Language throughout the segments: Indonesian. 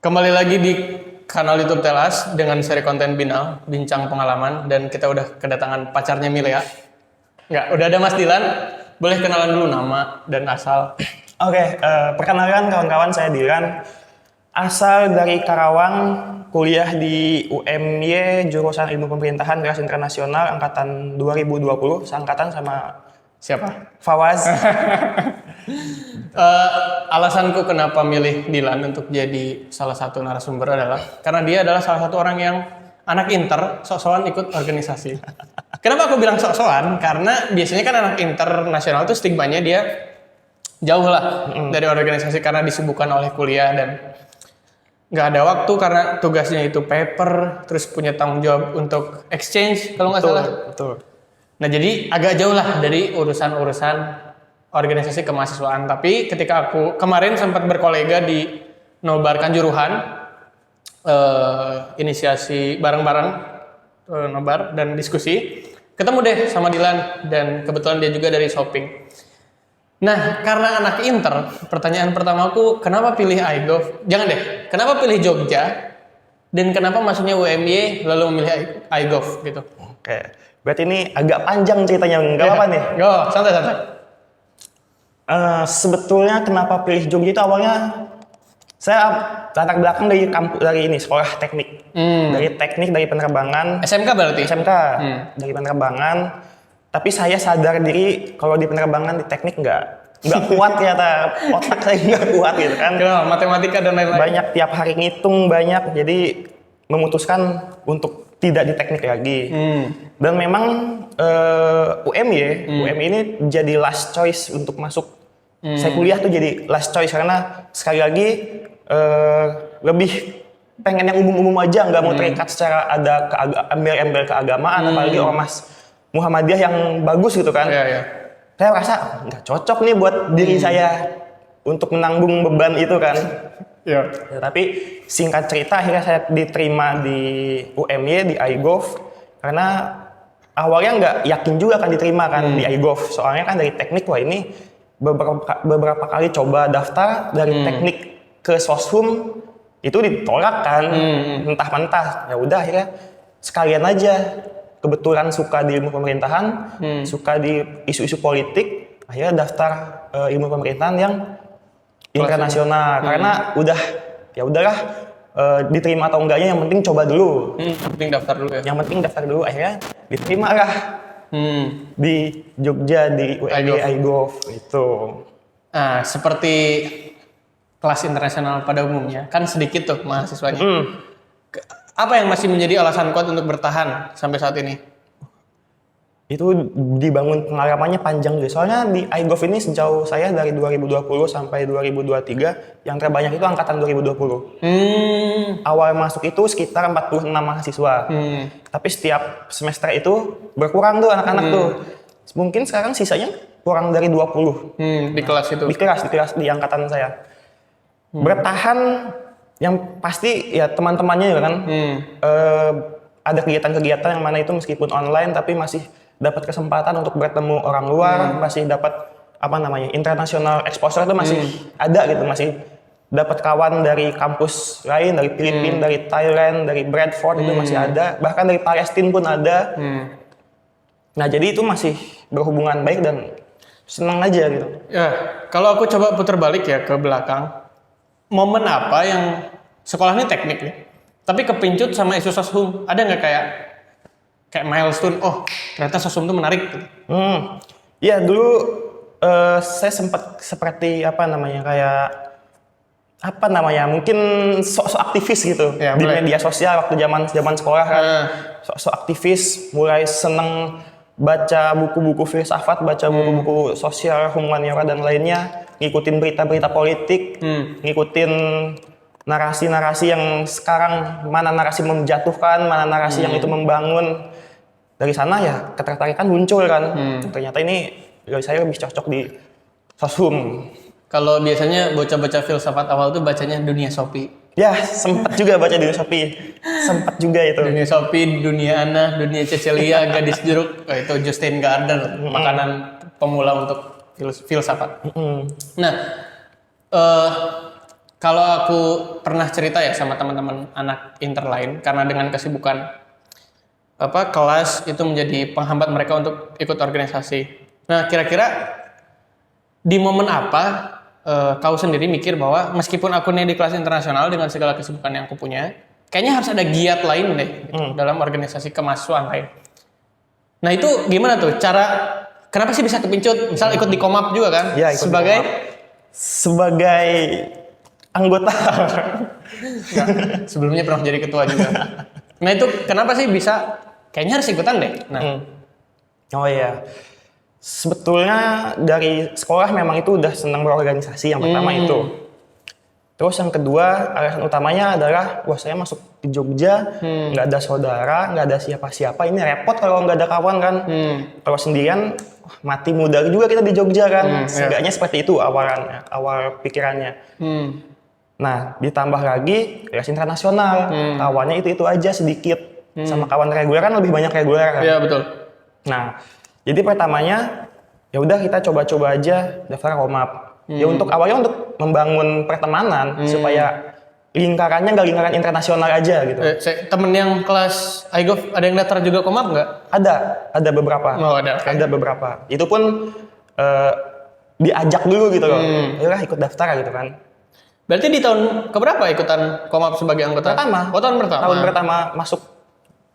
Kembali lagi di kanal YouTube Telas dengan seri konten Binal, bincang pengalaman, dan kita udah kedatangan pacarnya Milea. Nggak, udah ada Mas Dilan. Boleh kenalan dulu nama dan asal. Oke, perkenalkan kawan-kawan, saya Dilan. Asal dari Karawang, kuliah di UMY, jurusan Ilmu Pemerintahan Kelas Internasional, angkatan 2020, seangkatan sama Siapa? Fawaz. Alasanku kenapa milih Dilan untuk jadi salah satu narasumber adalah karena dia adalah salah satu orang yang anak inter, sok-sokan ikut organisasi. Kenapa aku bilang sok-sokan? Karena biasanya kan anak internasional itu stigmanya dia jauh lah dari organisasi karena disibukkan oleh kuliah dan nggak ada waktu karena tugasnya itu paper, terus punya tanggung jawab untuk exchange kalau nggak salah. Betul. Nah jadi agak jauh lah dari urusan-urusan organisasi kemahasiswaan. Tapi ketika aku kemarin sempat berkolega di Nobar Kanjuruhan, inisiasi bareng-bareng Nobar dan diskusi, ketemu deh sama Dilan dan kebetulan dia juga dari shopping. Nah karena anak inter, pertanyaan pertamaku kenapa pilih iGov? Jangan deh, kenapa pilih Jogja dan kenapa masuknya UMY lalu memilih iGov gitu? Oke, berarti ini agak panjang ceritanya, nggak apa-apa nih? Go, santai-santai. Sebetulnya kenapa pilih Jogja itu awalnya saya latar belakang dari kampus, dari ini sekolah teknik, dari penerbangan. SMK berarti? SMK dari penerbangan. Tapi saya sadar diri kalau di penerbangan di teknik nggak kuat ternyata, otak saya nggak kuat gitu kan. Kenapa? Matematika dan lain-lain. Banyak tiap hari ngitung banyak, jadi memutuskan untuk tidak di teknik lagi. Dan memang UMY ini jadi last choice untuk masuk. Saya kuliah tuh jadi last choice karena sekali lagi lebih pengen yang umum-umum aja, nggak mau terikat secara ada embel-embel keagamaan, apalagi ormas Muhammadiyah yang bagus gitu kan. Saya rasa nggak cocok nih buat diri saya untuk menanggung beban itu kan. Ya, tapi singkat cerita akhirnya saya diterima di UMY di iGov karena awalnya nggak yakin juga kan diterima kan di iGov, soalnya kan dari teknik wah ini beberapa kali coba daftar dari teknik ke Soshum itu ditolak kan, mentah-mentah. Ya udah akhirnya sekalian aja, kebetulan suka di ilmu pemerintahan, suka di isu-isu politik, akhirnya daftar ilmu pemerintahan yang internasional karena udahlah diterima atau enggaknya yang penting coba dulu. Yang penting daftar dulu ya. Yang penting daftar dulu, akhirnya diterima lah di Jogja di UMY iGov itu. Nah, seperti kelas internasional pada umumnya kan sedikit tuh mahasiswanya. Apa yang masih menjadi alasan kuat untuk bertahan sampai saat ini? Itu dibangun pengalamannya panjang deh. Soalnya di iGov ini sejauh saya dari 2020 sampai 2023 yang terbanyak itu angkatan 2020. Awal masuk itu sekitar 46 mahasiswa. Tapi setiap semester itu berkurang tuh anak-anak tuh. Mungkin sekarang sisanya kurang dari 20. Di kelas itu. Di kelas di angkatan saya. Bertahan yang pasti ya teman-temannya juga kan. Ada kegiatan-kegiatan yang mana itu meskipun online tapi masih dapat kesempatan untuk bertemu orang luar, masih dapat international exposure itu masih ada gitu, masih dapat kawan dari kampus lain, dari Filipina, dari Thailand, dari Bradford itu masih ada, bahkan dari Palestina pun ada. Nah jadi itu masih berhubungan baik dan senang aja gitu. Ya, kalau aku coba putar balik ya ke belakang, momen apa yang sekolahnya teknik ya, tapi kepincut sama isu Soshum, ada nggak kayak milestone, oh ternyata Soshum itu menarik gitu. Ya dulu saya sempat seperti mungkin sok-sok aktivis gitu ya, di media sosial waktu zaman sekolah kan. Sok-sok aktivis, mulai seneng baca buku-buku filsafat, baca buku-buku sosial, humaniora dan lainnya, ngikutin berita-berita politik, ngikutin narasi-narasi yang sekarang mana narasi menjatuhkan, mana narasi yang itu membangun. Dari sana ya ketertarikan muncul kan. Ternyata ini saya lebih cocok di Soshum. Kalau biasanya bocah-bocah filsafat awal tuh bacanya Dunia Sopi. Ya sempat juga baca Dunia Sopi. Sempat juga itu. Dunia Sopi, Dunia Ana, Dunia Cecilia, Gadis Jeruk. Oh, itu Justin Gardner, makanan pemula untuk filsafat. Nah, Kalau aku pernah cerita ya sama teman-teman anak inter lain, karena dengan kesibukan kelas itu menjadi penghambat mereka untuk ikut organisasi. Nah, kira-kira di momen apa kau sendiri mikir bahwa meskipun aku nih di kelas internasional dengan segala kesibukan yang aku punya, kayaknya harus ada giat lain deh gitu, dalam organisasi kemahasiswaan lain. Nah, itu gimana tuh kenapa sih bisa kepincut? Misal ikut di Komap juga kan? Ya, ikut sebagai anggota. Nah, sebelumnya pernah jadi ketua juga. Nah, itu kenapa sih bisa kayaknya harus ikutan deh? Nah. Oh iya. Sebetulnya dari sekolah memang itu udah senang berorganisasi, yang pertama itu. Terus yang kedua, alasan utamanya adalah, wah saya masuk di Jogja, nggak ada saudara, nggak ada siapa-siapa, ini repot kalau nggak ada kawan kan. Kalau sendirian, wah, mati muda juga kita di Jogja kan. Setidaknya seperti itu awal pikirannya. Nah, ditambah lagi kelas internasional, kawannya itu aja sedikit. Sama kawan reguler kan lebih banyak reguler kan. Iya, betul. Nah, jadi pertamanya ya udah kita coba-coba aja daftar Komap. Ya awalnya untuk membangun pertemanan supaya lingkarannya nggak lingkaran internasional aja gitu. Temen yang kelas iGov ada yang daftar juga Komap nggak? Ada beberapa. Oh, ada. Okay. Ada beberapa. Itu pun diajak dulu gitu loh. Ayolah ikut daftar gitu kan. Berarti di tahun keberapa ikutan Komap sebagai anggota? Pertama. Oh, tahun pertama. Tahun pertama masuk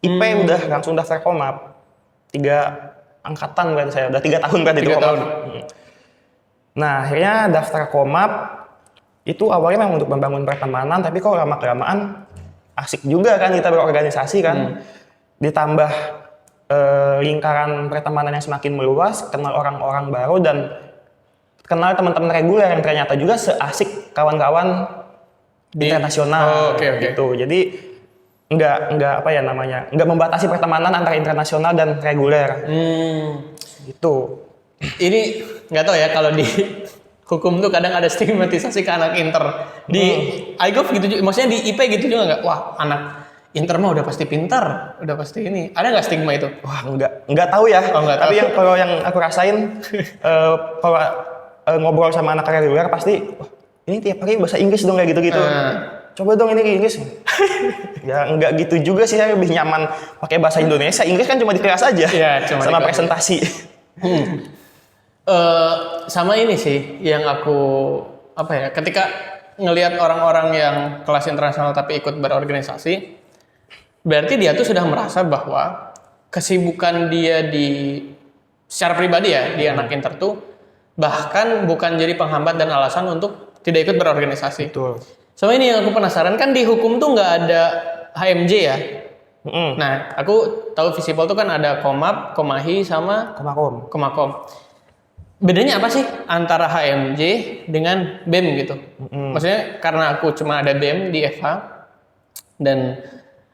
IP udah langsung daftar Komap. 3 angkatan berarti saya, udah 3 tahun berarti itu Komap. Nah, akhirnya daftar Komap itu awalnya memang untuk membangun pertemanan, tapi kok lama-kelamaan asik juga kan kita berorganisasi kan. Ditambah lingkaran pertemanan yang semakin meluas, kenal orang-orang baru dan kenal teman-teman reguler yang ternyata juga seasik kawan-kawan internasional gitu. Jadi nggak membatasi pertemanan antara internasional dan reguler. Gitu. Ini nggak tahu ya kalau di hukum tuh kadang ada stigmatisasi ke anak inter. Di iGov gitu, maksudnya di IP gitu juga nggak? Wah, anak inter mah udah pasti pintar, udah pasti ini. Ada nggak stigma itu? Wah, nggak tahu ya. Tapi kalau yang aku rasain, kalau ngobrol sama anak reguler pasti, wah, ini tiap hari bahasa Inggris dong kayak gitu-gitu. Coba dong ini ke Inggris. Ya nggak gitu juga sih, saya lebih nyaman pakai bahasa Indonesia. Inggris kan cuma di kelas aja, sama presentasi. Sama ini sih yang aku ketika ngelihat orang-orang yang kelas internasional tapi ikut berorganisasi, berarti dia tuh sudah merasa bahwa kesibukan dia secara pribadi ya di anak inter tuh bahkan bukan jadi penghambat dan alasan untuk tidak ikut berorganisasi. Betul. Sama ini yang aku penasaran, kan di hukum tuh nggak ada HMJ ya. Nah, aku tahu Visipol tuh kan ada Komap, Komahi sama Komakom. Bedanya apa sih antara HMJ dengan BEM gitu? Maksudnya karena aku cuma ada BEM di FH dan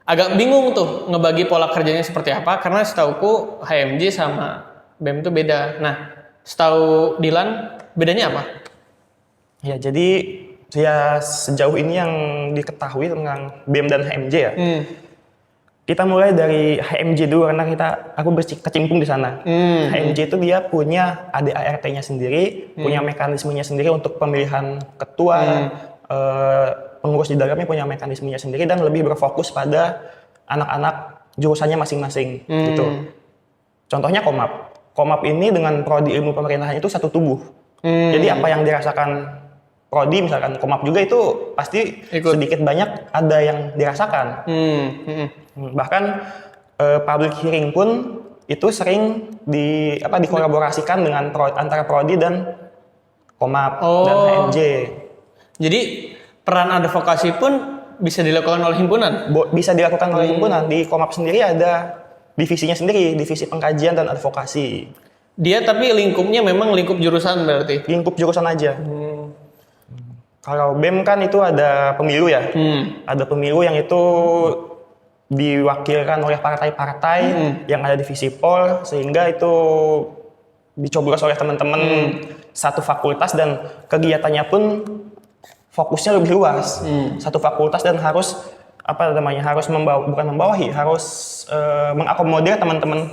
agak bingung tuh ngebagi pola kerjanya seperti apa, karena setauku HMJ sama BEM tuh beda. Nah, setahu Dilan bedanya apa? Ya, jadi ya sejauh ini yang diketahui tentang BEM dan HMJ ya. Kita mulai dari HMJ dulu karena aku berkecimpung di sana. HMJ itu dia punya ADART-nya sendiri, punya mekanismenya sendiri untuk pemilihan ketua, pengurus di dalamnya punya mekanismenya sendiri dan lebih berfokus pada anak-anak jurusannya masing-masing gitu. Contohnya Komap. Komap ini dengan prodi ilmu pemerintahan itu satu tubuh. Jadi apa yang dirasakan prodi misalkan Komap juga itu pasti sedikit banyak ada yang dirasakan. Bahkan public hearing pun itu sering dikolaborasikan dengan antara prodi dan Komap dan HMJ. Jadi peran advokasi pun bisa dilakukan oleh himpunan? Bisa dilakukan oleh himpunan. Di Komap sendiri ada divisinya sendiri, divisi pengkajian dan advokasi. Dia tapi lingkupnya memang lingkup jurusan berarti? Lingkup jurusan aja. Kalau BEM kan itu ada pemilu ya. Ada pemilu yang itu diwakilkan oleh partai-partai yang ada di Visipol, sehingga itu dicoblos oleh teman-teman satu fakultas dan kegiatannya pun fokusnya lebih luas. Satu fakultas dan harus harus harus mengakomodir teman-teman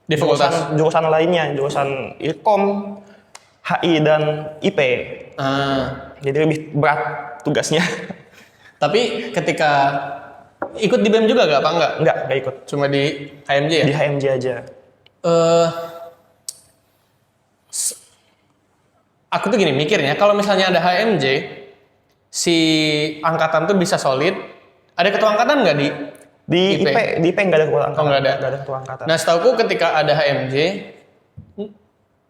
di fakultas jurusan lainnya, jurusan Ilkom, HI dan IP. Jadi lebih berat tugasnya. Tapi ketika ikut di BEM juga gak apa enggak? Nggak ikut. Cuma di HMJ ya? Di HMJ aja. Eh, aku tuh gini mikirnya, kalau misalnya ada HMJ, si angkatan tuh bisa solid. Ada ketua angkatan nggak di IP? Di IP nggak ada ketua angkatan. Oh, nggak ada. Nggak ada ketua angkatan. Nah, setauku ketika ada HMJ,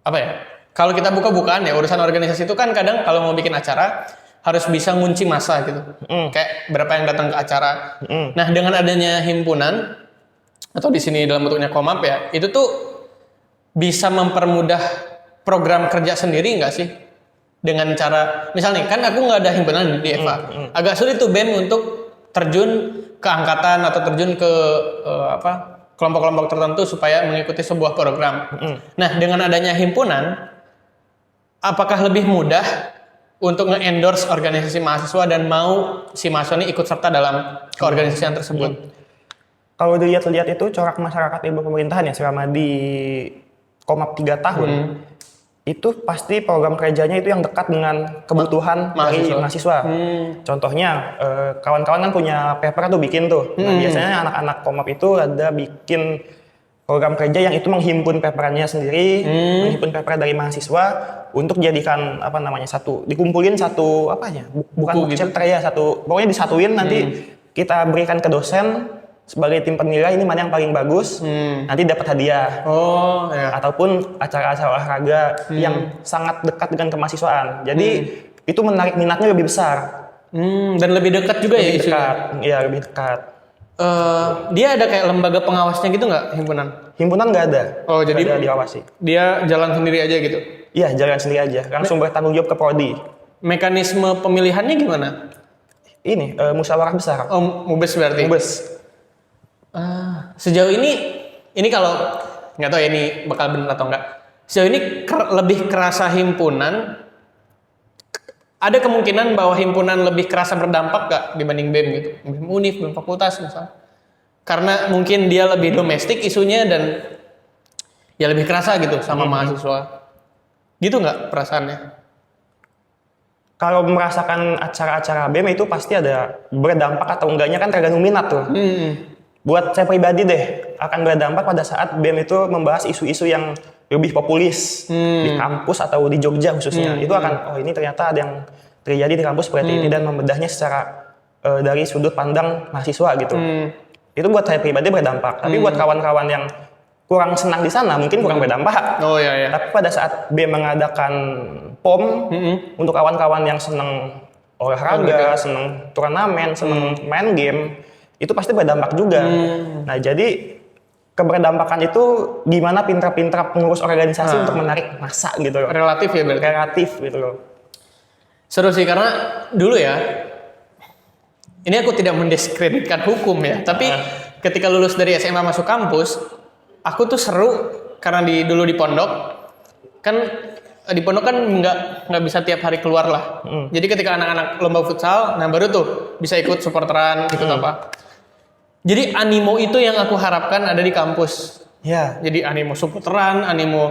apa ya? Kalau kita buka-bukaan ya, urusan organisasi itu kan kadang kalau mau bikin acara, harus bisa ngunci massa gitu. Kayak berapa yang datang ke acara. Nah, dengan adanya himpunan, atau di sini dalam bentuknya komap ya, itu tuh bisa mempermudah program kerja sendiri nggak sih? Dengan cara, misalnya kan aku nggak ada himpunan di EVA, agak sulit tuh BEM untuk terjun ke angkatan atau terjun ke kelompok-kelompok tertentu supaya mengikuti sebuah program. Nah, dengan adanya himpunan, apakah lebih mudah untuk nge-endorse organisasi mahasiswa dan mau si mahasiswa ini ikut serta dalam keorganisasian tersebut? Kalau dilihat-lihat itu corak masyarakat ilmu pemerintahan ya selama di Komap 3 tahun, itu pasti program kerjanya itu yang dekat dengan kebutuhan dari mahasiswa. Contohnya, kawan-kawan kan punya paper tuh bikin tuh. Nah, biasanya anak-anak Komap itu ada bikin program kerja yang itu menghimpun paperannya sendiri, menghimpun paper dari mahasiswa untuk jadikan dikumpulin satu bukan Buku gitu. chapter ya, pokoknya disatuin nanti kita berikan ke dosen sebagai tim penilai ini mana yang paling bagus, nanti dapat hadiah. Oh, ya. Ataupun acara-acara olahraga yang sangat dekat dengan kemahasiswaan. Jadi itu menarik minatnya lebih besar. Dan lebih dekat juga ya isunya. Iya, lebih dekat. Dia ada kayak lembaga pengawasnya gitu nggak himpunan? Himpunan nggak ada. Oh, jadi nggak ada diawasi. dia jalan sendiri aja gitu. Iya, jalan sendiri aja. Langsung bertanggung jawab ke prodi. Mekanisme pemilihannya gimana? Ini musyawarah besar. Oh, mubes berarti. Mubes. Sejauh ini kalau nggak tahu ya ini bakal benar atau enggak. Sejauh ini lebih kerasa himpunan. Ada kemungkinan bahwa himpunan lebih kerasa berdampak nggak dibanding BEM gitu? BEM Univ, BEM fakultas misalnya. Karena mungkin dia lebih domestik isunya dan ya lebih kerasa gitu sama mahasiswa. Gitu nggak perasaannya? Kalau merasakan acara-acara BEM itu pasti ada berdampak atau enggaknya kan tergantung minat tuh. Buat saya pribadi deh, akan berdampak pada saat BEM itu membahas isu-isu yang lebih populis di kampus atau di Jogja khususnya. Itu akan, ini ternyata ada yang terjadi di kampus seperti ini dan membedahnya secara dari sudut pandang mahasiswa gitu. Itu buat saya pribadi berdampak. Tapi buat kawan-kawan yang kurang senang di sana mungkin kurang berdampak. Oh iya. Tapi pada saat BEM mengadakan POM untuk kawan-kawan yang senang olahraga, senang turnamen, senang main game, itu pasti berdampak juga. Nah, jadi keberdampakan itu gimana pintar-pintar pengurus organisasi untuk menarik massa gitu loh. Relatif ya berarti. Relatif gitu loh. Seru sih karena dulu ya, ini aku tidak mendiskreditkan hukum ya, tapi ketika lulus dari SMA masuk kampus, aku tuh seru karena dulu di pondok, kan di pondok kan nggak bisa tiap hari keluar lah. Jadi ketika anak-anak lomba futsal, nah baru tuh bisa ikut supporteran, ikut apa. Jadi animo itu yang aku harapkan ada di kampus. Ya. Jadi animo supporteran, animo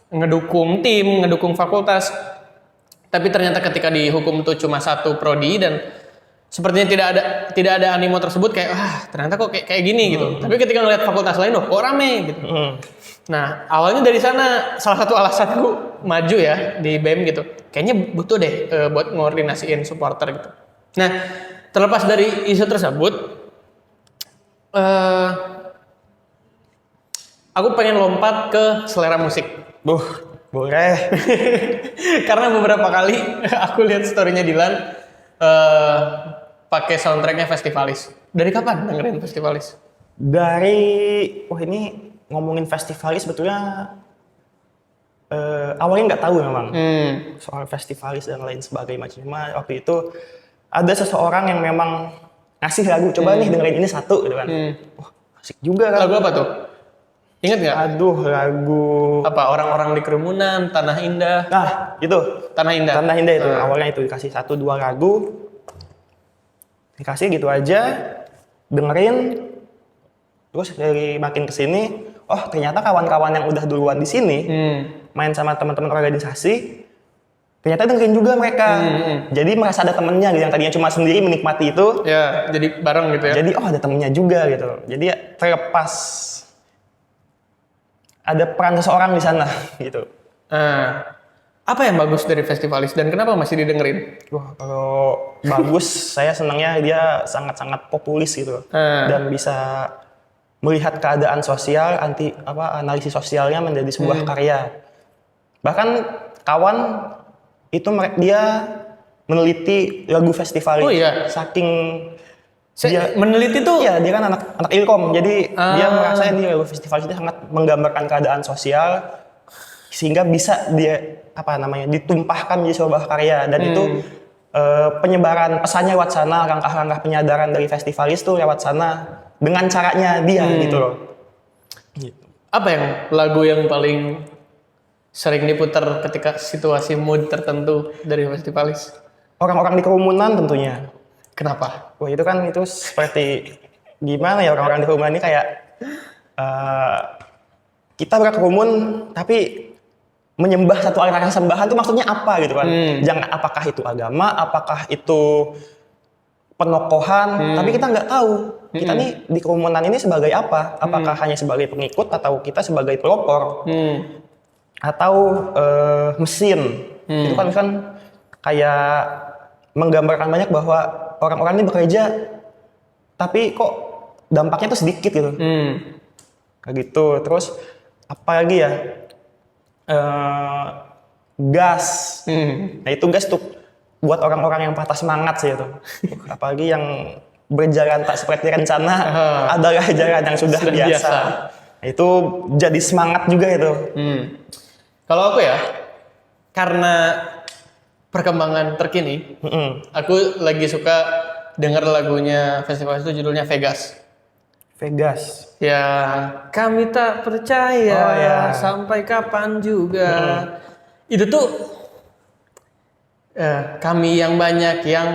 ngedukung tim, ngedukung fakultas. Tapi ternyata ketika di hukum itu cuma satu prodi dan sepertinya tidak ada animo tersebut kayak ternyata kok kayak gini gitu. Tapi ketika ngeliat fakultas lain kok rame gitu. Nah, awalnya dari sana salah satu alasanku maju ya di BEM gitu. Kayaknya butuh deh buat ngoordinasiin supporter gitu. Nah, terlepas dari isu tersebut, aku pengen lompat ke selera musik. Boleh. Karena beberapa kali aku lihat story-nya Dilan pakai soundtrack-nya Festivalis. Dari kapan dengerin Festivalis? Ini ngomongin Festivalis sebetulnya awalnya nggak tahu memang soal Festivalis dan lain sebagainya. Cuma waktu itu ada seseorang yang memang ngasih lagu, coba nih dengerin ini satu gitu kan. Wah, asik juga kan. Lagu apa tuh? Ingat nggak? Aduh, lagu Apa Orang-orang di Kerumunan, Tanah Indah. Nah, itu. Tanah Indah. Tanah Indah itu. Awalnya itu dikasih 1-2 lagu. Dikasih gitu aja, dengerin. Terus dari makin kesini, ternyata kawan-kawan yang udah duluan di sini, main sama teman-teman organisasi, ternyata dengerin juga mereka. Jadi merasa ada temennya gitu, yang tadinya cuma sendiri menikmati itu. Ya, jadi bareng gitu ya. Jadi ada temennya juga gitu. Jadi ya, terlepas ada peran seseorang di sana gitu. Apa yang bagus dari Festivalis dan kenapa masih didengerin? Wah, kalau bagus saya senangnya dia sangat-sangat populis gitu. Dan bisa melihat keadaan sosial, analisis sosialnya menjadi sebuah karya. Bahkan kawan itu dia meneliti lagu Festivalis. Oh iya. Saking Dia meneliti tuh. Iya, dia kan anak Ilkom. Jadi dia merasa di lagu Festivalis itu sangat menggambarkan keadaan sosial sehingga bisa dia ditumpahkan menjadi sebuah karya, dan itu penyebaran pesannya lewat sana, langkah-langkah penyadaran dari Festivalis tuh lewat sana dengan caranya dia gitu loh. Gitu. Apa yang lagu yang paling sering diputar ketika situasi mood tertentu dari Festivalis? Orang-orang di kerumunan tentunya. Kenapa? Wah, itu seperti gimana ya, orang-orang di kerumunan ini kayak kita berkerumun tapi menyembah satu aliran sembahan itu maksudnya apa gitu kan? Jangan, apakah itu agama, apakah itu penokohan, tapi kita nggak tahu. Kita nih di kerumunan ini sebagai apa? Apakah hanya sebagai pengikut atau kita sebagai pelopor? Atau mesin? Itu kan kayak menggambarkan banyak bahwa orang-orang ini bekerja tapi kok dampaknya tuh sedikit gitu. Kayak gitu. Terus apa lagi ya? Gas. Nah, itu gas tuh buat orang-orang yang patah semangat sih itu. Apalagi yang berjalan tak seperti rencana adalah jalan yang sudah biasa. Nah, itu jadi semangat juga itu. Kalau aku ya, karena perkembangan terkini, aku lagi suka denger lagunya Festivalis itu judulnya Vegas. Vegas. Ya, kami tak percaya sampai kapan juga. Itu tuh kami yang banyak yang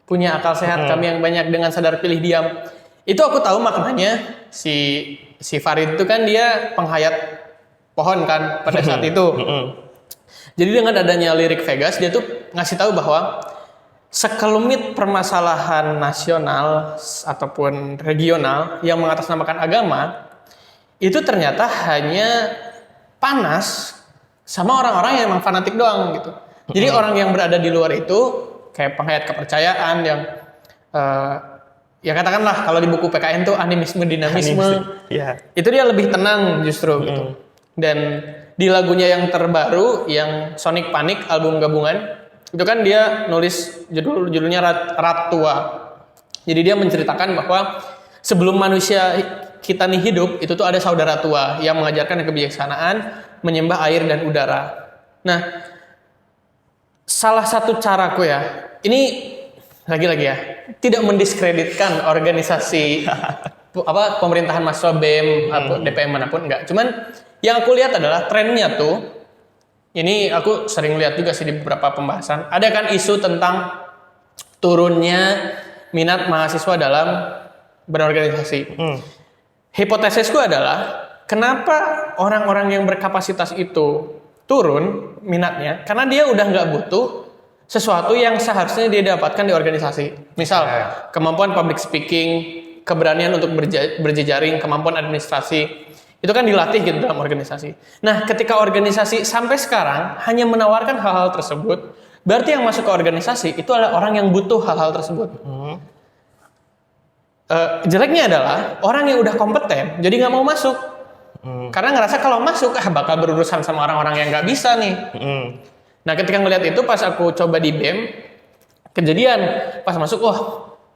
punya akal sehat, kami yang banyak dengan sadar pilih diam. Itu aku tahu maknanya. Si Farid itu kan dia penghayat pohon kan pada saat itu. Jadi dengan adanya lirik Vegas, dia tuh ngasih tahu bahwa sekelumit permasalahan nasional ataupun regional yang mengatasnamakan agama itu ternyata hanya panas sama orang-orang yang emang fanatik doang gitu. Jadi orang yang berada di luar itu kayak penghayat kepercayaan yang ya katakanlah kalau di buku PKN tuh animisme dinamisme. Itu dia lebih tenang justru gitu. Dan di lagunya yang terbaru yang Sonic Panic album gabungan itu kan dia nulis judulnya Ratua. Jadi dia menceritakan bahwa sebelum manusia kita nih hidup itu tuh ada saudara tua yang mengajarkan kebijaksanaan, menyembah air dan udara. Nah, salah satu caraku ya, ini lagi-lagi ya, tidak mendiskreditkan organisasi pemerintahan mahasiswa BEM atau DPM manapun, enggak. Cuman yang aku lihat adalah trennya tuh, ini aku sering lihat juga sih di beberapa pembahasan, ada kan isu tentang turunnya minat mahasiswa dalam berorganisasi. Hipotesisku adalah kenapa orang-orang yang berkapasitas itu turun minatnya, karena dia udah nggak butuh sesuatu yang seharusnya dia dapatkan di organisasi. Misal kemampuan public speaking, keberanian untuk berjejaring, kemampuan administrasi. Itu kan dilatih gitu dalam organisasi. Nah, ketika organisasi sampai sekarang hanya menawarkan hal-hal tersebut, berarti yang masuk ke organisasi itu adalah orang yang butuh hal-hal tersebut. Jeleknya adalah orang yang udah kompeten, jadi nggak mau masuk. Karena ngerasa kalau masuk, bakal berurusan sama orang-orang yang nggak bisa nih. Nah, ketika ngelihat itu, pas aku coba di BEM, kejadian pas masuk, wah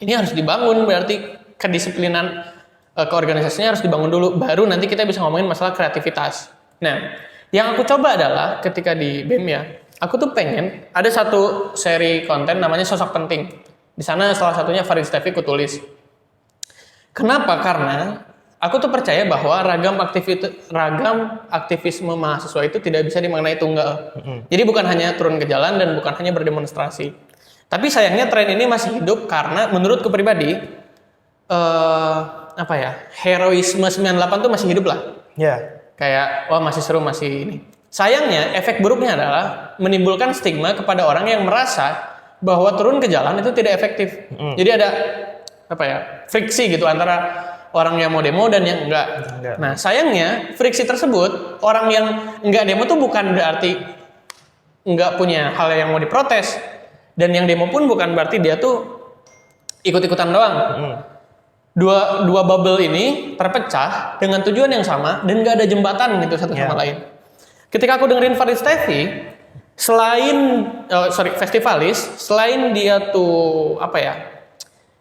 ini harus dibangun, berarti kedisiplinan keorganisasinya harus dibangun dulu, baru nanti kita bisa ngomongin masalah kreativitas. Nah, yang aku coba adalah ketika di BEM ya, aku tuh pengen ada satu seri konten namanya Sosok Penting. Di sana salah satunya Farid Steffi kutulis. Kenapa? Karena aku tuh percaya bahwa ragam aktivisme mahasiswa itu tidak bisa dimaknai tunggal. Jadi bukan hanya turun ke jalan dan bukan hanya berdemonstrasi. Tapi sayangnya tren ini masih hidup karena menurutku pribadi heroisme 98 tuh masih hidup lah. Kayak wah masih seru, masih ini. sayangnya efek buruknya adalah menimbulkan stigma kepada orang yang merasa bahwa turun ke jalan itu tidak efektif. Jadi ada friksi gitu antara orang yang mau demo dan yang enggak. Nah, sayangnya friksi tersebut, orang yang enggak demo tuh bukan berarti enggak punya hal yang mau diprotes, dan yang demo pun bukan berarti dia tuh ikut-ikutan doang. Dua bubble ini terpecah dengan tujuan yang sama dan enggak ada jembatan gitu satu sama lain. Ketika aku dengerin Farid Steffi, festivalis, selain dia tuh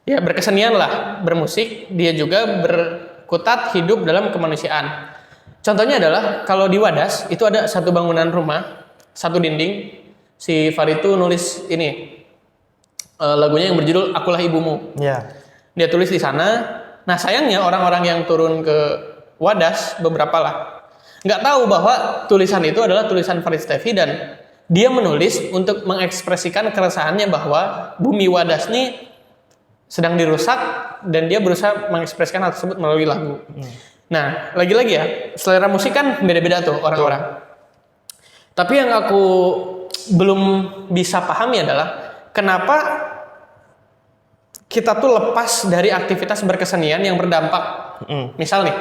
berkesenian lah, bermusik, dia juga berkutat hidup dalam kemanusiaan. Contohnya adalah kalau di Wadas itu ada satu bangunan rumah, satu dinding, si Farid tuh nulis ini lagunya yang berjudul Akulah Ibumu. Dia tulis di sana. Nah, sayangnya orang-orang yang turun ke Wadas beberapa lah nggak tahu bahwa tulisan itu adalah tulisan Farid Steffi, dan dia menulis untuk mengekspresikan keresahannya bahwa bumi Wadas nih sedang dirusak, dan dia berusaha mengekspresikan hal tersebut melalui lagu. Nah, lagi-lagi ya, selera musik kan beda-beda tuh orang-orang. Tapi yang aku belum bisa pahami adalah kenapa kita tuh lepas dari aktivitas berkesenian yang berdampak. Misal nih,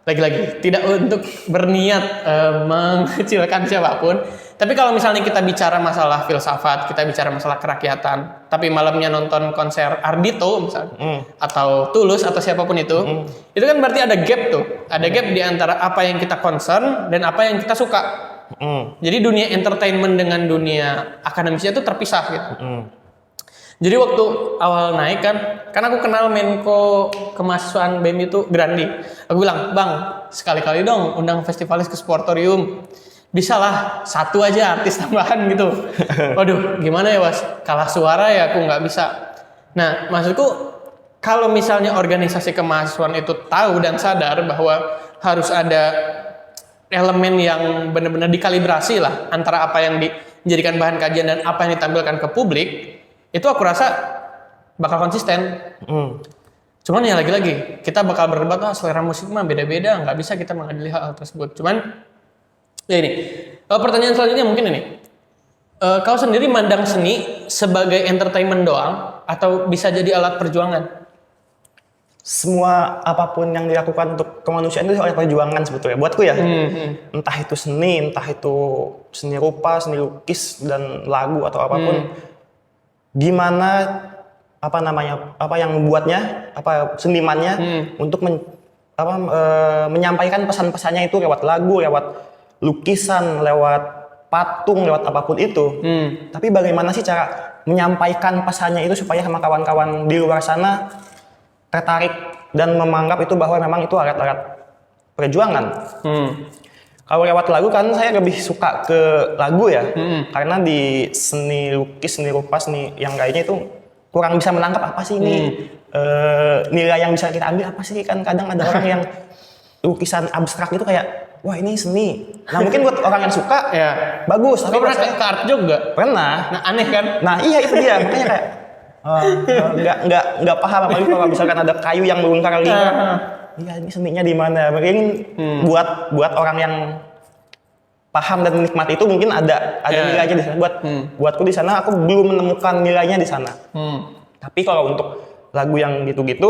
lagi-lagi tidak untuk berniat mengecilkan siapapun, tapi kalau misalnya kita bicara masalah filsafat, kita bicara masalah kerakyatan, tapi malamnya nonton konser Ardhito misalnya, atau Tulus atau siapapun itu kan berarti ada gap tuh, ada gap di antara apa yang kita concern dan apa yang kita suka. Jadi dunia entertainment dengan dunia akademisnya itu terpisah gitu. Jadi waktu awal naik kan aku kenal Menko Kemahasiswaan BEM itu Grandi. Aku bilang, "Bang, sekali-kali dong undang festivalis ke Sportorium. Bisa lah, satu aja artis tambahan gitu." Waduh, gimana ya Was? Kalah suara ya aku nggak bisa. Nah, maksudku kalau misalnya organisasi kemahasiswaan itu tahu dan sadar bahwa harus ada elemen yang benar-benar dikalibrasi lah antara apa yang dijadikan bahan kajian dan apa yang ditampilkan ke publik, itu aku rasa bakal konsisten. Cuman ya lagi-lagi kita bakal berdebat, selera musik mah beda-beda, nggak bisa kita mengadili hal tersebut. Cuman ya ini, pertanyaan selanjutnya mungkin ini, kau sendiri mandang seni sebagai entertainment doang atau bisa jadi alat perjuangan? Semua apapun yang dilakukan untuk kemanusiaan itu alat perjuangan sebetulnya buatku ya. Entah itu seni, entah itu seni rupa, seni lukis dan lagu atau apapun. Gimana apa yang membuatnya, senimannya untuk menyampaikan pesan-pesannya itu lewat lagu, lewat lukisan, lewat patung, lewat apapun itu. Tapi bagaimana sih cara menyampaikan pesannya itu supaya sama kawan-kawan di luar sana tertarik dan menganggap itu bahwa memang itu alat-alat perjuangan. Kalau lewat lagu kan saya lebih suka ke lagu ya, karena di seni lukis, seni rupa, seni yang lainnya itu kurang bisa menangkap apa sih ini nilai yang bisa kita ambil apa sih. Kan kadang ada orang yang lukisan abstrak itu kayak, wah ini seni. Nah mungkin buat orang yang suka bagus. Tapi pernah ke art juga? Pernah. Nah aneh kan? Nah iya itu dia, makanya kayak nggak paham, apalagi kalau misalkan ada kayu yang melingkar. Iya ini seninya di mana? Mungkin buat orang yang paham dan menikmati itu mungkin ada nilainya di sana. Buatku di sana aku belum menemukan nilainya di sana. Tapi kalau untuk lagu yang gitu-gitu,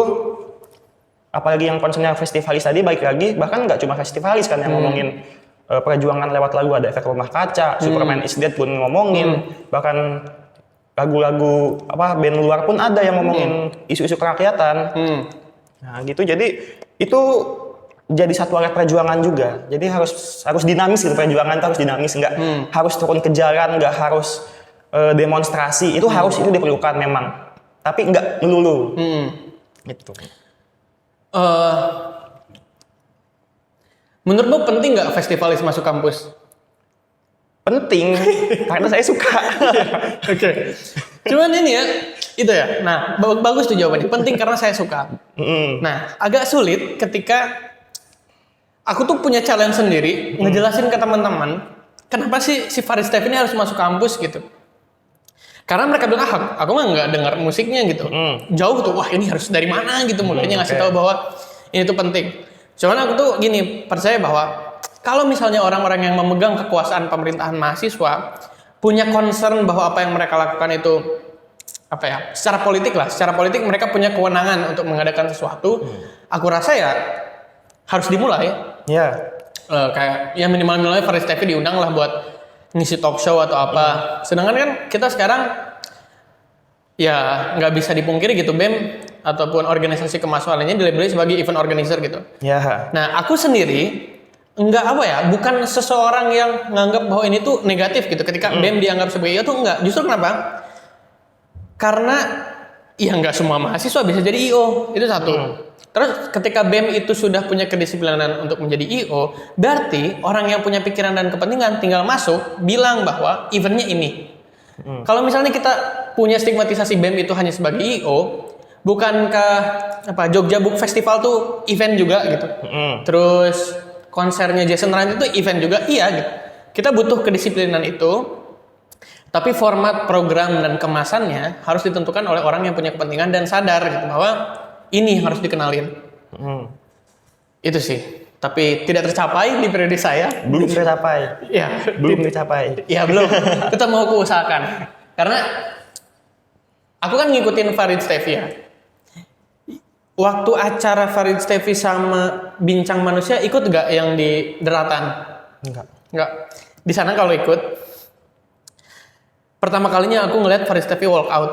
apalagi yang konsernya festivalis tadi, baik lagi bahkan nggak cuma festivalis kan yang ngomongin perjuangan lewat lagu, ada Efek Rumah Kaca, Superman is Dead pun ngomongin, bahkan lagu-lagu band luar pun ada yang ngomongin isu-isu kerakyatan. Nah gitu, jadi itu jadi satu alat perjuangan juga. Jadi harus dinamis gitu, perjuangan itu harus dinamis, nggak harus turun ke jalan, nggak harus demonstrasi. Itu itu diperlukan memang, tapi nggak melulu. Gitu. Menurutmu penting nggak festivalis masuk kampus? Penting, karena saya suka. Oke. Cuman ini ya, itu ya. Nah, bagus tuh jawabannya. Penting karena saya suka. Nah, agak sulit ketika aku tuh punya challenge sendiri ngejelasin ke teman-teman kenapa sih si Farid Steffi ini harus masuk kampus gitu. Karena mereka bilang, aku mah nggak dengar musiknya gitu. Jauh tuh, wah ini harus dari mana gitu. Mulainya ngasih tahu bahwa ini tuh penting. Cuman aku tuh gini, percaya bahwa kalau misalnya orang-orang yang memegang kekuasaan pemerintahan mahasiswa punya concern bahwa apa yang mereka lakukan itu apa ya, secara politik mereka punya kewenangan untuk mengadakan sesuatu, aku rasa ya harus dimulai. Ya. Kayak ya minimal-minimalnya Farid Steffi diundang lah buat ngisi talk show atau apa. Sedangkan kan kita sekarang ya nggak bisa dipungkiri gitu, BEM ataupun organisasi kemahasiswaan lainnya dilabeli sebagai event organizer gitu. Ya. Nah, aku sendiri bukan seseorang yang nganggap bahwa ini tuh negatif gitu. Ketika BEM dianggap sebagai itu enggak. Justru kenapa? Karena ya nggak semua mahasiswa bisa jadi IO, itu satu. Terus ketika BEM itu sudah punya kedisiplinan untuk menjadi IO, berarti orang yang punya pikiran dan kepentingan tinggal masuk bilang bahwa eventnya ini. Kalau misalnya kita punya stigmatisasi BEM itu hanya sebagai IO, bukankah Jogja Book Festival tuh event juga gitu. Terus konsernya Jason Ryan itu event juga, iya gitu. Kita butuh kedisiplinan itu, tapi format program dan kemasannya harus ditentukan oleh orang yang punya kepentingan dan sadar gitu bahwa ini harus dikenalin. Itu sih. Tapi tidak tercapai di periode saya. Belum tercapai. Ya, belum tercapai. Ya belum. Tetap mau aku usahakan. Karena aku kan ngikutin Farid Steffi ya. Waktu acara Farid Steffi sama Bincang Manusia ikut gak yang di Deratan? Enggak. Di sana kalau ikut, pertama kalinya aku ngeliat Farid Steffi walk out.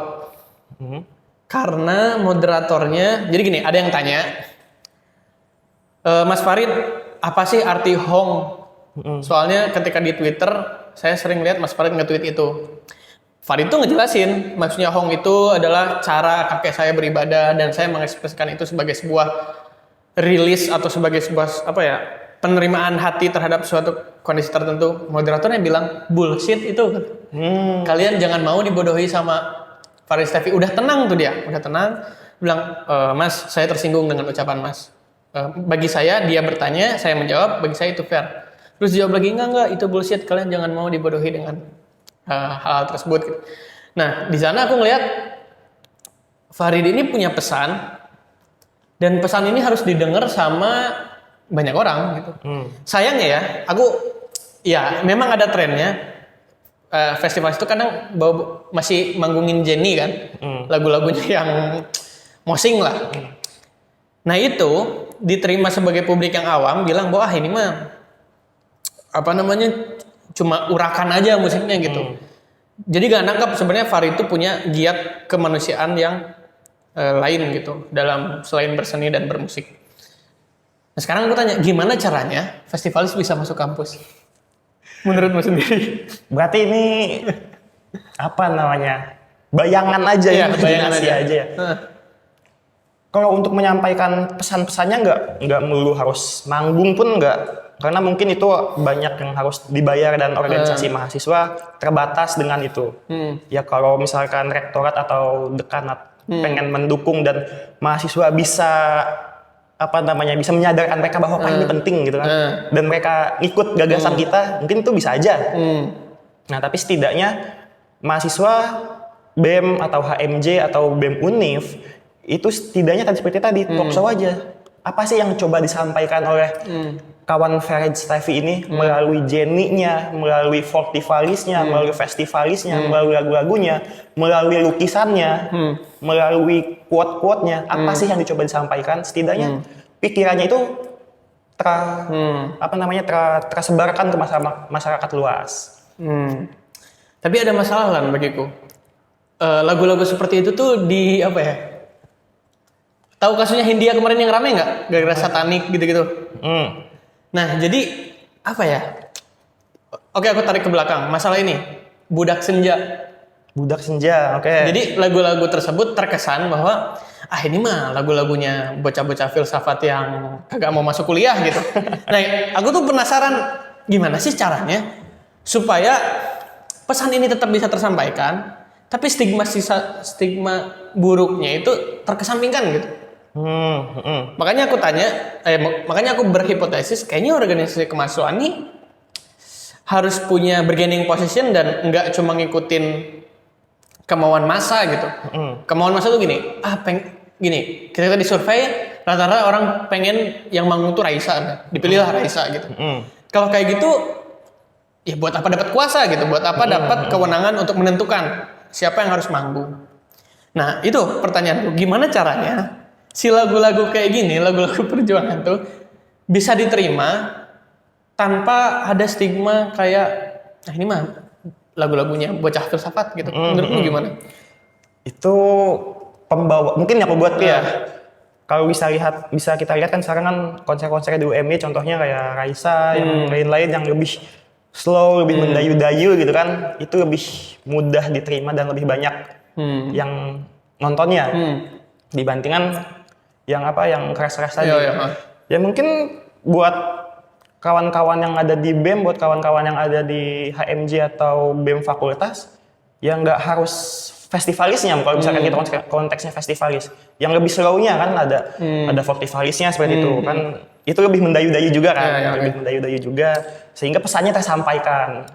Karena moderatornya, jadi gini, ada yang tanya, Mas Farid, apa sih arti Hong? Soalnya ketika di Twitter, saya sering lihat Mas Farid nge-tweet itu. Farid tuh ngejelasin, maksudnya Hong itu adalah cara kakek saya beribadah dan saya mengekspresikan itu sebagai sebuah rilis atau sebagai sebuah penerimaan hati terhadap suatu kondisi tertentu. Moderatornya bilang bullshit itu. Kalian jangan mau dibodohi sama Farid Steffi. Udah tenang tuh dia, bilang Mas, saya tersinggung dengan ucapan Mas. Bagi saya dia bertanya, saya menjawab, bagi saya itu fair. Terus jawab lagi, enggak, itu bullshit, kalian jangan mau dibodohi dengan hal tersebut. Nah, di sana aku ngelihat Farid ini punya pesan, dan pesan ini harus didengar sama banyak orang gitu. Sayangnya ya, memang ada trennya. Festival itu kadang masih manggungin Jenny kan, lagu-lagunya yang mosing lah. Nah itu diterima sebagai publik yang awam, bilang bahwa ini mah cuma urakan aja musiknya gitu. Jadi gak nangkap sebenarnya Farid itu punya giat kemanusiaan yang lain gitu dalam selain berseni dan bermusik. Nah sekarang aku tanya, gimana caranya festivalis bisa masuk kampus? Menurutmu sendiri? Berarti ini bayangan aja ya, bayangan aja ya. Kalau untuk menyampaikan pesan-pesannya nggak melulu harus manggung pun nggak, karena mungkin itu banyak yang harus dibayar dan organisasi mahasiswa terbatas dengan itu. Ya kalau misalkan rektorat atau dekanat pengen mendukung dan mahasiswa bisa bisa menyadarkan mereka bahwa ini penting gitu kan, dan mereka ikut gagasan kita, mungkin itu bisa aja. Nah tapi setidaknya mahasiswa BEM atau HMJ atau BEM Univ itu setidaknya tadi seperti tadi talk show aja. Apa sih yang coba disampaikan oleh kawan Farid Steffi ini melalui Jenny-nya, melalui Fortivalisnya, melalui Festivalisnya, melalui lagu-lagunya, melalui lukisannya, melalui quote-quote-nya. Apa sih yang dicoba disampaikan? Setidaknya pikirannya itu tersebarkan ke masyarakat luas. Tapi ada masalah kan bagiku. Lagu-lagu seperti itu tuh tahu kasusnya Hindia kemarin yang rame nggak? Gara-gara satanik gitu-gitu. Nah, jadi Oke, aku tarik ke belakang. Masalah ini, Budak Senja, oke. Jadi lagu-lagu tersebut terkesan bahwa ini mah lagu-lagunya bocah-bocah filsafat yang kagak mau masuk kuliah gitu. Nah, aku tuh penasaran gimana sih caranya supaya pesan ini tetap bisa tersampaikan, tapi stigma buruknya itu terkesampingkan gitu. Makanya aku berhipotesis kayaknya organisasi kemahasiswaan ini harus punya bargaining position dan nggak cuma ngikutin kemauan massa gitu. Kemauan massa tuh gini, kita di survei rata-rata orang pengen yang manggung tuh Raisa, dipilihlah Raisa gitu. Kalau kayak gitu, ya buat apa dapat kuasa gitu? Buat apa dapat kewenangan untuk menentukan siapa yang harus manggung? Nah, itu pertanyaanku. Gimana caranya si lagu-lagu kayak gini, lagu-lagu perjuangan tuh bisa diterima tanpa ada stigma kayak, nah ini mah lagu-lagunya bocah filsafat gitu. Menurutmu gimana? Itu pembawa, mungkin yang buat ya. Kalau bisa kita lihat kan sekarang kan konser-konser di UMY contohnya kayak Raisa, yang lain-lain yang lebih slow, lebih mendayu-dayu gitu kan, itu lebih mudah diterima dan lebih banyak yang nontonnya dibandingkan yang keras-keras tadi. Ya mungkin buat kawan-kawan yang ada di BEM, buat kawan-kawan yang ada di HMJ atau BEM fakultas, yang nggak harus festivalisnya, kalau misalkan kita konteksnya festivalis, yang lebih slow-nya kan ada festivalisnya seperti itu kan, itu lebih mendayu-dayu juga kan, lebih mendayu-dayu juga, sehingga pesannya tersampaikan.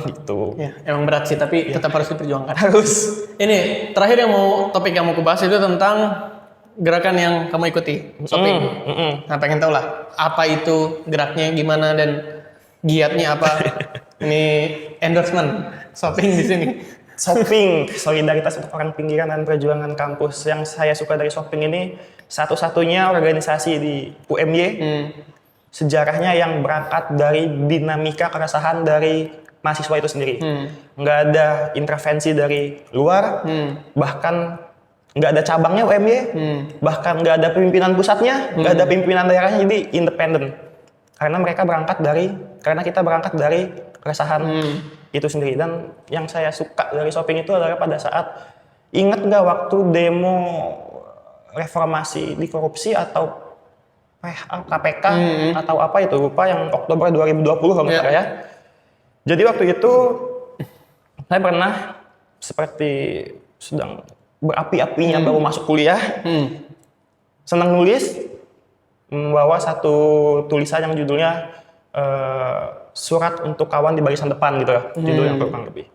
Gitu. Ya, emang berat sih, tapi tetap harus diperjuangkan. Harus. Ini terakhir topik yang mau kubahas itu tentang gerakan yang kamu ikuti, shopping. Nah, pengen tahu lah, apa itu geraknya, gimana, dan giatnya apa? Ini endorsement shopping di sini. Shopping, solidaritas untuk orang pinggiran dan perjuangan kampus. Yang saya suka dari shopping ini, satu-satunya organisasi di UMY, sejarahnya yang berangkat dari dinamika keresahan dari mahasiswa itu sendiri. Nggak ada intervensi dari luar, bahkan nggak ada cabangnya UMY, bahkan nggak ada pimpinan pusatnya, nggak ada pimpinan daerahnya, jadi independen. Karena kita berangkat dari keresahan itu sendiri. Dan yang saya suka dari shopping itu adalah pada saat, ingat nggak waktu demo reformasi di korupsi atau KPK atau apa itu, lupa, yang Oktober 2020 kalau nggak salah ya. Jadi waktu itu saya pernah seperti sedang berapi-apinya baru masuk kuliah, senang nulis, membawa satu tulisan yang judulnya surat untuk kawan di barisan depan gitu ya, judul yang kurang lebih.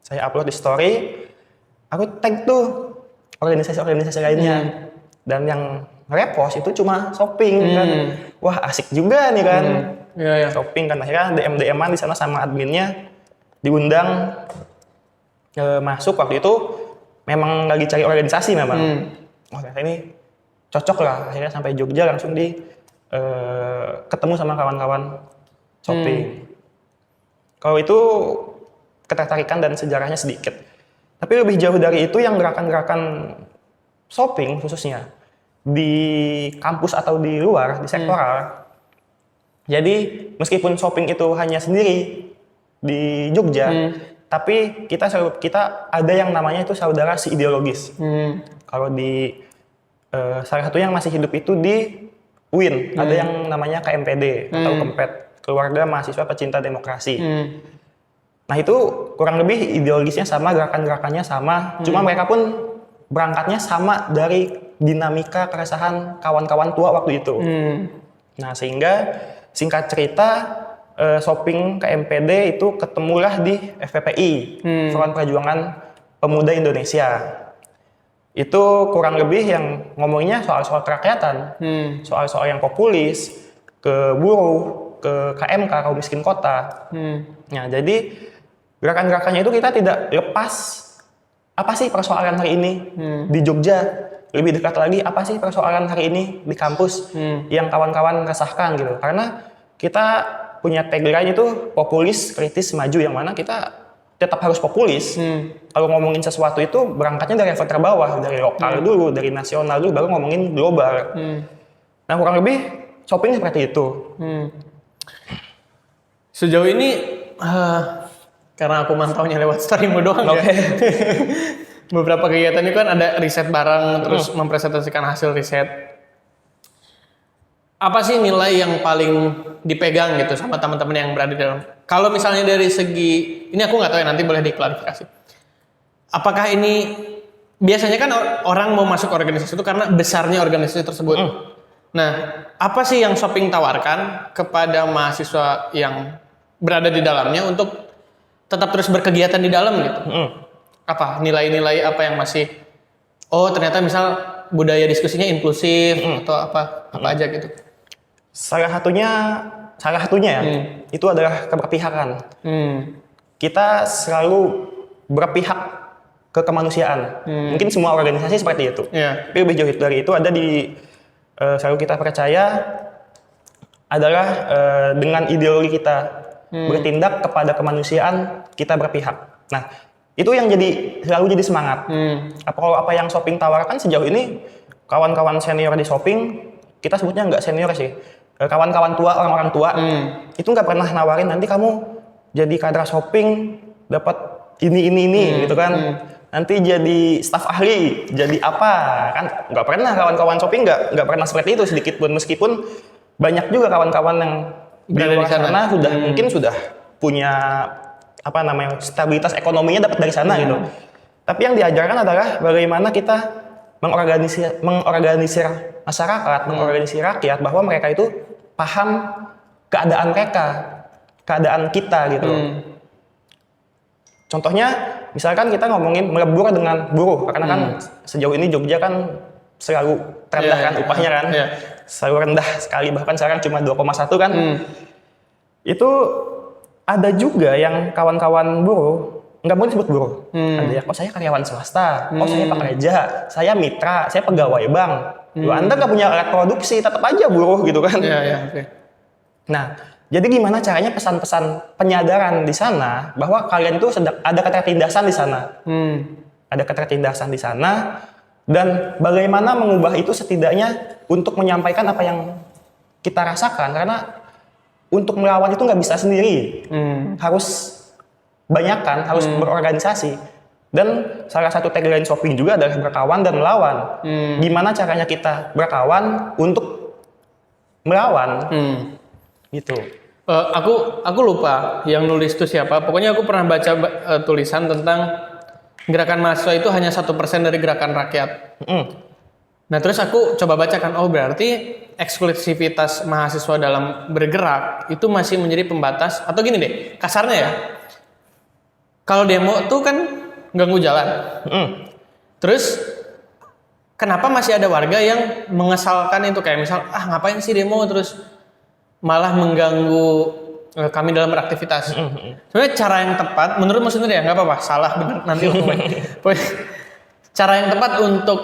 Saya upload di story, aku tag tuh organisasi-organisasi lainnya, dan yang repost itu cuma shopping kan. Wah, asik juga nih kan. Shopping kan, akhirnya DM-an di sana sama adminnya, diundang masuk. Waktu itu memang lagi cari organisasi memang. Oh, ini cocok lah, akhirnya sampai Jogja langsung ketemu sama kawan-kawan shopping. Kalau itu ketertarikan dan sejarahnya sedikit. Tapi lebih jauh dari itu, yang gerakan-gerakan shopping khususnya di kampus atau di luar, di sektoral. Jadi meskipun shopping itu hanya sendiri di Jogja, tapi kita ada yang namanya itu saudara ideologis. Kalau di salah satu yang masih hidup itu di UIN, ada yang namanya KMPD atau KEMPET, Keluarga Mahasiswa Pecinta Demokrasi. Nah itu kurang lebih ideologisnya sama, gerakan-gerakannya sama, cuma mereka pun berangkatnya sama dari dinamika keresahan kawan-kawan tua waktu itu. Nah sehingga singkat cerita, shopping KMPD itu ketemulah di FPPI, Front Perjuangan Pemuda Indonesia. Itu kurang lebih yang ngomongnya soal-soal kerakyatan, soal-soal yang populis, ke buruh, ke KMK, kaum miskin kota. Nah, jadi gerakan-gerakannya itu kita tidak lepas apa sih persoalan hari ini di Jogja, lebih dekat lagi apa sih persoalan hari ini di kampus yang kawan-kawan resahkan gitu. Karena kita punya tagline itu populis, kritis, maju, yang mana kita tetap harus populis. Kalau ngomongin sesuatu itu berangkatnya dari level terbawah, dari lokal dulu, dari nasional dulu, baru ngomongin global. Nah kurang lebih shopping seperti itu. Sejauh ini karena aku mantaunya lewat storymu doang ya. Beberapa kegiatan itu kan ada riset bareng, terus mempresentasikan hasil riset. Apa sih nilai yang paling dipegang gitu sama teman-teman yang berada di dalam? Kalau misalnya dari segi, ini aku nggak tahu ya, nanti boleh diklarifikasi. Apakah ini, biasanya kan orang mau masuk organisasi itu karena besarnya organisasi tersebut. Nah, apa sih yang shopping tawarkan kepada mahasiswa yang berada di dalamnya untuk tetap terus berkegiatan di dalam gitu? Apa nilai-nilai apa yang masih, oh ternyata misal budaya diskusinya inklusif atau apa aja gitu? Salah satunya ya, itu adalah keberpihakan. Kita selalu berpihak ke kemanusiaan. Mungkin semua organisasi seperti itu. Tapi lebih jauh dari itu ada selalu kita percaya adalah dengan ideologi kita bertindak kepada kemanusiaan, kita berpihak. Nah, itu yang selalu jadi semangat. Kalau apa yang Shopee tawarkan sejauh ini, kawan-kawan senior di Shopee, kita sebutnya nggak senior sih, kawan-kawan tua, orang-orang tua, itu nggak pernah nawarin nanti kamu jadi kader Shopee dapat ini gitu kan, nanti jadi staf ahli, jadi apa kan, nggak pernah. Kawan-kawan Shopee nggak pernah seperti itu sedikit pun, meskipun banyak juga kawan-kawan yang di luar sana mungkin sudah punya stabilitas ekonominya dapat dari sana gitu. Tapi yang diajarkan adalah bagaimana kita mengorganisir masyarakat, mengorganisir rakyat, bahwa mereka itu paham keadaan mereka, keadaan kita gitu. Contohnya, misalkan kita ngomongin melebur dengan buruh, karena kan sejauh ini Jogja kan selalu terendah kan upahnya kan, selalu rendah sekali, bahkan sekarang cuma 2,1 kan. Itu ada juga yang kawan-kawan buruh nggak boleh disebut buruh. Ada ya, saya karyawan swasta, saya pekerja, saya mitra, saya pegawai bank. Anda nggak punya alat produksi, tetap aja buruh gitu kan. Nah, jadi gimana caranya pesan-pesan penyadaran di sana bahwa kalian itu ada ketertindasan di sana, ada ketertindasan di sana, dan bagaimana mengubah itu setidaknya untuk menyampaikan apa yang kita rasakan, karena untuk melawan itu nggak bisa sendiri, harus banyakan, harus berorganisasi. Dan salah satu tagline Shopee juga adalah berkawan dan melawan. Gimana caranya kita berkawan untuk melawan? Gitu. Aku lupa yang nulis itu siapa. Pokoknya aku pernah baca tulisan tentang gerakan mahasiswa itu hanya 1% dari gerakan rakyat. Nah terus aku coba bacakan, oh berarti eksklusivitas mahasiswa dalam bergerak itu masih menjadi pembatas. Atau gini deh, kasarnya ya, kalau demo tuh kan ganggu jalan. Terus kenapa masih ada warga yang mengesalkan itu, kayak misal ngapain sih demo terus malah mengganggu kami dalam beraktivitas. Sebenarnya cara yang tepat menurut Mas Indra ya, nggak apa-apa salah benar nanti cara yang tepat untuk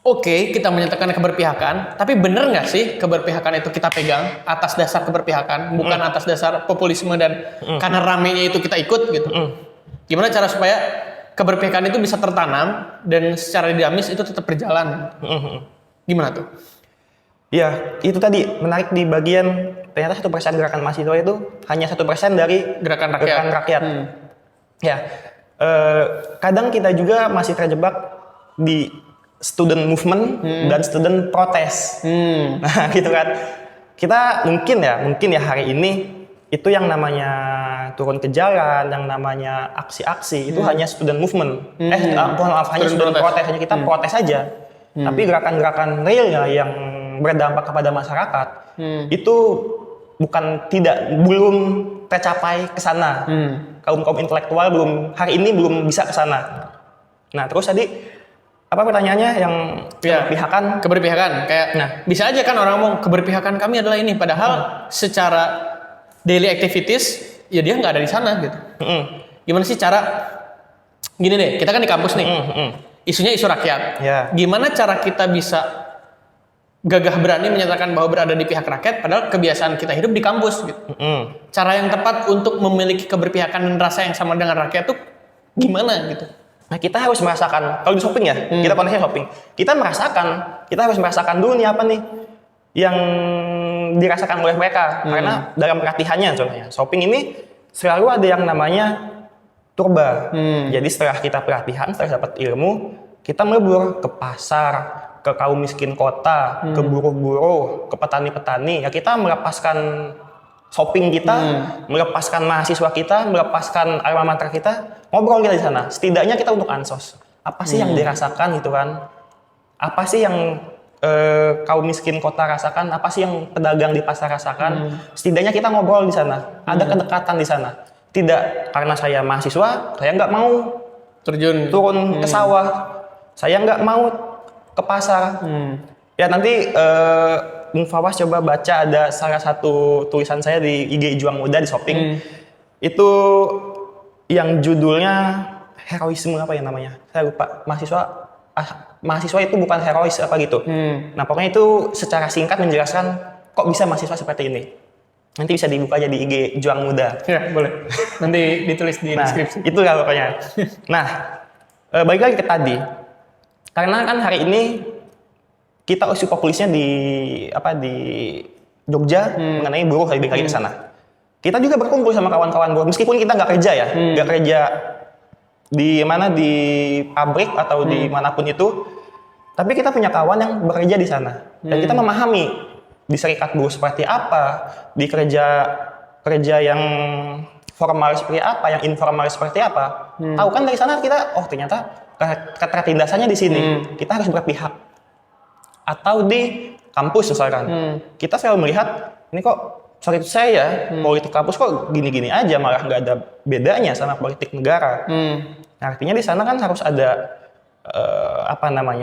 kita menyatakan keberpihakan, tapi benar nggak sih keberpihakan itu kita pegang atas dasar keberpihakan, bukan atas dasar populisme dan karena ramenya itu kita ikut gitu. Gimana cara supaya keberpihakan itu bisa tertanam dan secara dinamis itu tetap berjalan? Gimana tuh? Ya, itu tadi menarik di bagian ternyata 1% gerakan mahasiswa itu hanya 1% dari gerakan rakyat. Ya, kadang kita juga masih terjebak di student movement dan student protest. Nah, gitu kan. Kita mungkin ya hari ini itu yang namanya turun ke jalan, yang namanya aksi-aksi itu hanya student movement. Hanya student protest, hanya kita protes aja. Tapi gerakan-gerakan realnya yang berdampak kepada masyarakat itu belum tercapai ke sana. Kaum intelektual hari ini belum bisa ke sana. Nah, terus tadi apa pertanyaannya yang keberpihakan kayak bisa aja kan orang ngomong keberpihakan kami adalah ini, padahal secara daily activities ya dia nggak ada di sana gitu. Gimana sih cara gini deh, kita kan di kampus nih, isunya isu rakyat. Gimana cara kita bisa gagah berani menyatakan bahwa berada di pihak rakyat padahal kebiasaan kita hidup di kampus gitu. Cara yang tepat untuk memiliki keberpihakan dan rasa yang sama dengan rakyat tuh gimana gitu? Nah, kita harus merasakan, kalau di Shopee ya, kita konteksnya Shopee, kita harus merasakan dulu nih apa nih yang dirasakan oleh mereka. Karena dalam pelatihannya contohnya, Shopee ini selalu ada yang namanya turba. Jadi setelah kita pelatihan, setelah dapat ilmu, kita melebur ke pasar, ke kaum miskin kota, ke buruh-buruh, ke petani-petani. Ya kita melepaskan shopping kita, melepaskan mahasiswa kita, melepaskan alma mater kita, ngobrol kita di sana. Setidaknya kita untuk ansos. Apa sih yang dirasakan gitu kan? Apa sih yang kaum miskin kota rasakan? Apa sih yang pedagang di pasar rasakan? Setidaknya kita ngobrol di sana. Ada kedekatan di sana. Tidak karena saya mahasiswa, saya nggak mau turun ke sawah. Saya nggak mau ke pasar. Ya nanti Bung Fawas coba baca, ada salah satu tulisan saya di IG Juang Muda di Shopping. Itu yang judulnya heroisme apa ya namanya? Saya lupa. Mahasiswa itu bukan herois apa gitu. Nah, pokoknya itu secara singkat menjelaskan kok bisa mahasiswa seperti ini. Nanti bisa dibuka aja di IG Juang Muda. Ya, boleh. Nanti ditulis di deskripsi. Itu lah pokoknya. Nah, balik lagi ke tadi. Karena kan hari ini kita isu populisnya di Jogja mengenai buruh lebih lagi ke sana. Kita juga berkumpul sama kawan-kawan buruh, meskipun kita nggak kerja ya, nggak kerja di pabrik atau di manapun itu, tapi kita punya kawan yang bekerja di sana dan kita memahami di serikat buruh seperti apa, di kerja yang formal seperti apa, yang informal seperti apa. Tahu kan dari sana kita, oh ternyata ketertindasannya di sini, kita harus berpihak. Atau di kampus misalkan, kita selalu melihat ini kok sorry itu saya politik kampus kok gini-gini aja, malah nggak ada bedanya sama politik negara. Nah, artinya di sana kan harus ada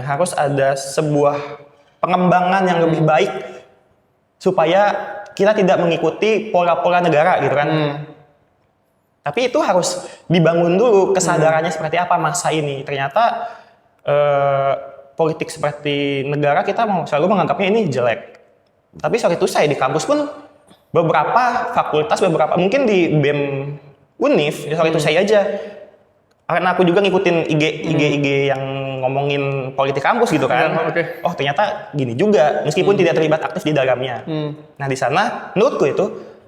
harus ada sebuah pengembangan yang lebih baik supaya kita tidak mengikuti pola-pola negara gitu kan. Tapi itu harus dibangun dulu kesadarannya seperti apa masa ini. Ternyata politik seperti negara kita selalu menganggapnya ini jelek. Tapi sorry itu saya di kampus pun beberapa fakultas, mungkin di BEM Unif, sorry itu saya aja. Karena aku juga ngikutin IG yang ngomongin politik kampus gitu kan. Oh ternyata gini juga, meskipun tidak terlibat aktif di dalamnya. Nah di sana menurutku itu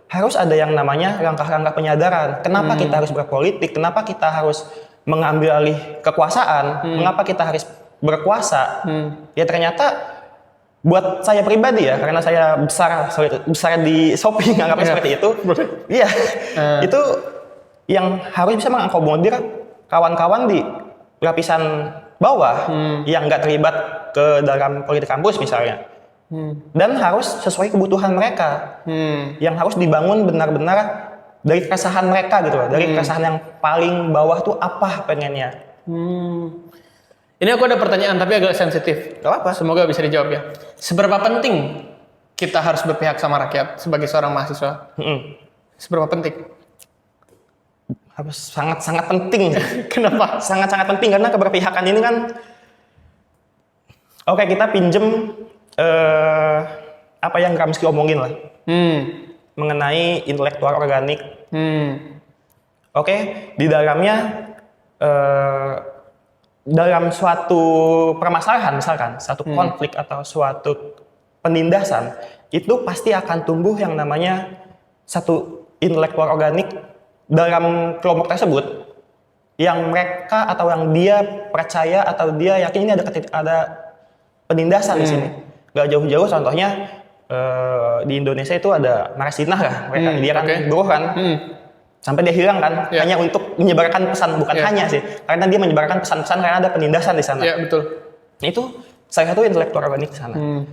harus ada yang namanya langkah-langkah penyadaran. Kenapa kita harus berpolitik? Kenapa kita harus mengambil alih kekuasaan? Mengapa kita harus berkuasa? Ya ternyata buat saya pribadi ya, karena saya besar di shopping anggapnya seperti itu. Iya, itu yang harus bisa mengakomodir kawan-kawan di lapisan bawah yang nggak terlibat ke dalam politik kampus misalnya. Dan harus sesuai kebutuhan mereka, yang harus dibangun benar-benar dari keresahan mereka gitu loh, dari keresahan yang paling bawah tuh apa pengennya. Ini aku ada pertanyaan tapi agak sensitif. Gak apa-apa. Semoga bisa dijawab ya. Seberapa penting kita harus berpihak sama rakyat sebagai seorang mahasiswa? Seberapa penting? Harus sangat-sangat penting. Kenapa? Sangat-sangat penting karena keberpihakan ini kan, oke, kita pinjem apa yang Gramsci omongin lah, mengenai intelektual organik. Oke, di dalamnya dalam suatu permasalahan, misalkan satu konflik atau suatu penindasan, itu pasti akan tumbuh yang namanya satu intelektual organik dalam kelompok tersebut, yang mereka atau yang dia percaya atau dia yakin ini ada penindasan di sini. Gak jauh-jauh contohnya di Indonesia itu ada Marasinah lah, mereka dia kan buruh kan. Sampai dia hilang kan, hanya untuk menyebarkan pesan, bukan hanya sih, karena dia menyebarkan pesan-pesan karena ada penindasan di sana. Iya, betul. Itu salah satu intelektual organik di sana.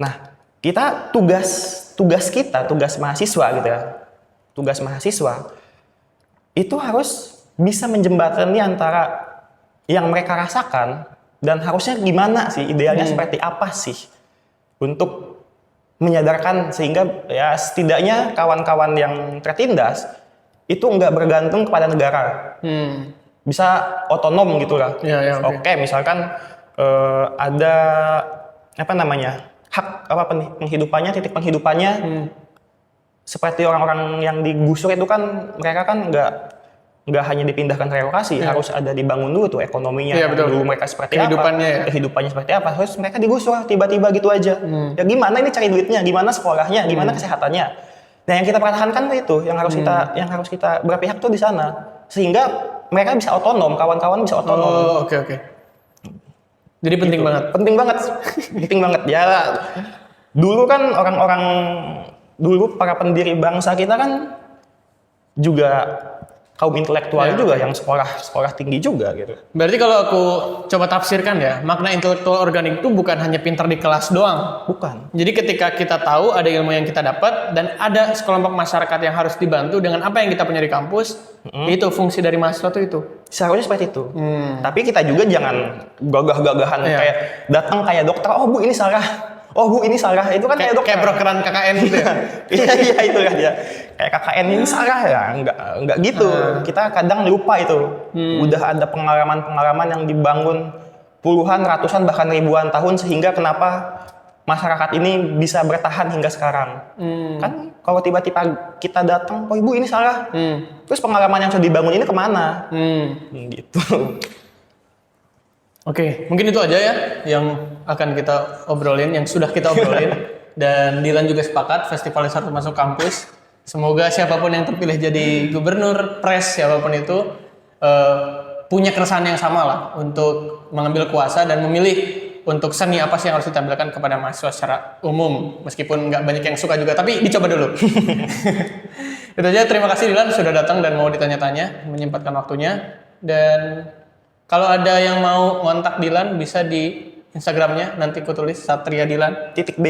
Nah, kita tugas mahasiswa gitu ya, tugas mahasiswa itu harus bisa menjembatani antara yang mereka rasakan dan harusnya gimana sih, idealnya seperti apa sih untuk menyadarkan sehingga ya setidaknya kawan-kawan yang tertindas itu nggak bergantung kepada negara, bisa otonom gitu lah. Oke, misalkan ada hak penghidupannya, titik penghidupannya, seperti orang-orang yang digusur itu kan mereka kan nggak hanya dipindahkan ke relokasi, harus ada dibangun dulu tuh ekonominya, dulu mereka seperti kehidupannya seperti apa, terus mereka digusur tiba-tiba gitu aja. Ya gimana ini cari duitnya, gimana sekolahnya, gimana kesehatannya. Nah, yang kita pertahankan itu yang harus kita berpihak tuh di sana, sehingga mereka bisa otonom, kawan-kawan bisa otonom. Oke. Jadi penting banget. Penting banget. Ya dulu kan dulu para pendiri bangsa kita kan juga kaum intelektual juga yang sekolah tinggi juga gitu. Berarti kalau aku coba tafsirkan ya, makna intelektual organik itu bukan hanya pintar di kelas doang. Bukan. Jadi ketika kita tahu ada ilmu yang kita dapat dan ada sekelompok masyarakat yang harus dibantu dengan apa yang kita punya di kampus, itu fungsi dari mahasiswa itu. Seharusnya seperti itu. Tapi kita juga jangan gagah-gagahan kayak datang kayak dokter, oh Bu ini salah oh Bu ini salah, itu kan kayak dokter. Kayak brokeran KKN gitu ya. Iya itu kan dia. Kayak KKN ini salah ya, enggak gitu. Kita kadang lupa itu. Udah ada pengalaman-pengalaman yang dibangun puluhan, ratusan, bahkan ribuan tahun sehingga kenapa masyarakat ini bisa bertahan hingga sekarang. Kan kalau tiba-tiba kita datang, oh Ibu ini salah. Terus pengalaman yang sudah dibangun ini kemana? Gitu. Oke, mungkin itu aja ya yang akan kita obrolin, yang sudah kita obrolin. Dan Dilan juga sepakat, festival Satu Masuk Kampus. Semoga siapapun yang terpilih jadi gubernur, pres, siapapun itu punya keresahan yang sama lah untuk mengambil kuasa dan memilih untuk seni apa sih yang harus ditampilkan kepada mahasiswa secara umum. Meskipun nggak banyak yang suka juga, tapi dicoba dulu. Itu aja, terima kasih Dilan sudah datang dan mau ditanya-tanya, menyempatkan waktunya. Dan kalau ada yang mau ngontak Dilan bisa di Instagramnya, nanti ku tulis Satria Dilan .b.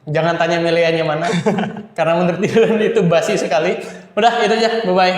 Jangan tanya milenialnya mana, karena menurut Dilan itu basi sekali. Udah, itu aja, bye-bye.